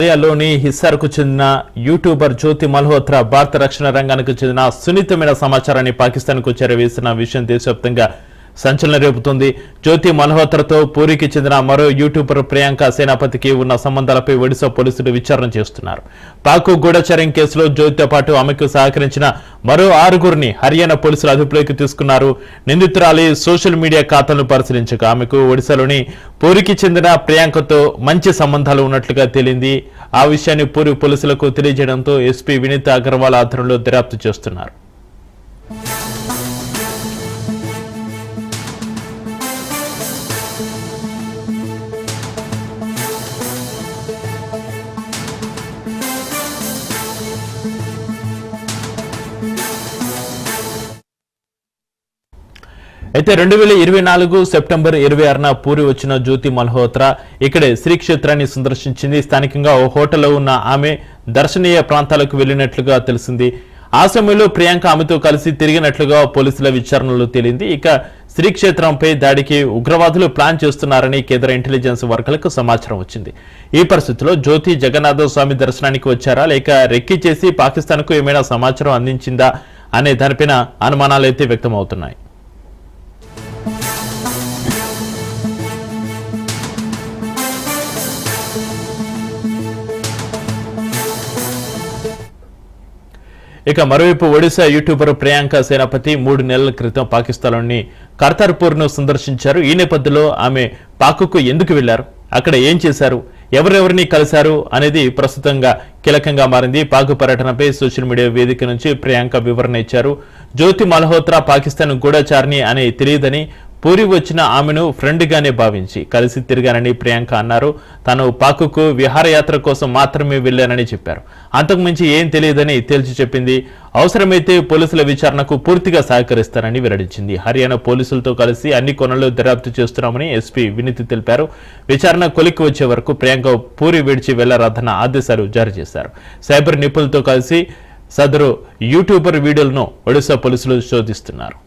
లోని హిస్సార్కు చెందిన యూట్యూబర్ జ్యోతి మల్హోత్రా భారత రక్షణ రంగానికి చెందిన సున్నితమైన సమాచారాన్ని పాకిస్తాన్కు చేరవేసిన విషయం దేశవ్యాప్తంగా సంచలనం రేపుతోంది. జ్యోతి మల్హోత్రాతో పూరికి చెందిన మరో యూట్యూబర్ ప్రియాంక సేనాపతికి ఉన్న సంబంధాలపై ఒడిశా పోలీసులు విచారణ చేస్తున్నారు. పాక్ గూఢచర్యం కేసులో జ్యోతితో పాటు ఆమెకు సహకరించిన మరో 6గురిని హర్యానా పోలీసులు అదుపులోకి తీసుకున్నారు. నిందితురాలి సోషల్ మీడియా ఖాతాలను పరిశీలించగా ఆమెకు ఒడిశాలోని పూరికి చెందిన ప్రియాంకతో మంచి సంబంధాలు ఉన్నట్లుగా తేలింది. ఆ విషయాన్ని పూరి పోలీసులకు తెలియజేయడంతో ఎస్పీ వినీత్ అగర్వాల్ ఆధ్వర్యంలో దర్యాప్తు చేస్తున్నారు. అయితే 2024 సెప్టెంబర్ 26న పూరి వచ్చిన జ్యోతి మల్హోత్రా ఇక్కడే శ్రీక్షేత్రాన్ని సందర్శించింది. స్థానికంగా ఓ హోటల్లో ఉన్న ఆమె దర్శనీయ ప్రాంతాలకు వెళ్లినట్లుగా తెలిసింది. ఆ సమయంలో ప్రియాంక ఆమెతో కలిసి తిరిగినట్లుగా పోలీసుల విచారణలో తేలింది. ఇక శ్రీక్షేత్రంపై దాడికి ఉగ్రవాదులు ప్లాన్ చేస్తున్నారని కేంద్ర ఇంటెలిజెన్స్ వర్గాలకు సమాచారం వచ్చింది. ఈ పరిస్థితిలో జ్యోతి జగన్నాథ స్వామి దర్శనానికి వచ్చారా లేక రెక్కి చేసి పాకిస్తాన్కు ఏమైనా సమాచారం అందించిందా అనే దానిపైన అనుమానాలైతే వ్యక్తమవుతున్నాయి. ఇక మరోవైపు ఒడిశా యూట్యూబర్ ప్రియాంక సేనాపతి 3 నెలల క్రితం పాకిస్తాన్లోని కర్తార్పూర్ను సందర్శించారు. ఈ నేపథ్యంలో ఆమె పాక్కు ఎందుకు వెళ్లారు, అక్కడ ఏం చేశారు, ఎవరెవరిని కలిశారు అనేది ప్రస్తుతంగా కీలకంగా మారింది. పాక్ పర్యటనపై సోషల్ మీడియా వేదిక నుంచి ప్రియాంక వివరణ ఇచ్చారు. జ్యోతి మల్హోత్రా పాకిస్తాన్ గూఢచారిణి అని తెలియదని పూరి వచ్చిన ఆమెను ఫ్రెండ్ గానే భావించి కలిసి తిరిగానని ప్రియాంక అన్నారు. తాను పాక్కు విహారయాత్ర కోసం మాత్రమే వెళ్లానని చెప్పారు. అంతకుమించి ఏం తెలియదని తేల్చి చెప్పింది. అవసరమైతే పోలీసుల విచారణకు పూర్తిగా సహకరిస్తానని వెల్లడించింది. హర్యానా పోలీసులతో కలిసి అన్ని కోణాల్లో దర్యాప్తు చేస్తున్నామని ఎస్పీ వినీత్ తెలిపారు. విచారణ కొలిక్కి వచ్చే వరకు ప్రియాంక పూరి విడిచి వెళ్లరాదన్న ఆదేశాలు జారీ చేశారు. సైబర్ నిపుణులతో కలిసి సదరు యూట్యూబర్ వీడియోలను ఒడిశా పోలీసులు శోధిస్తున్నారు.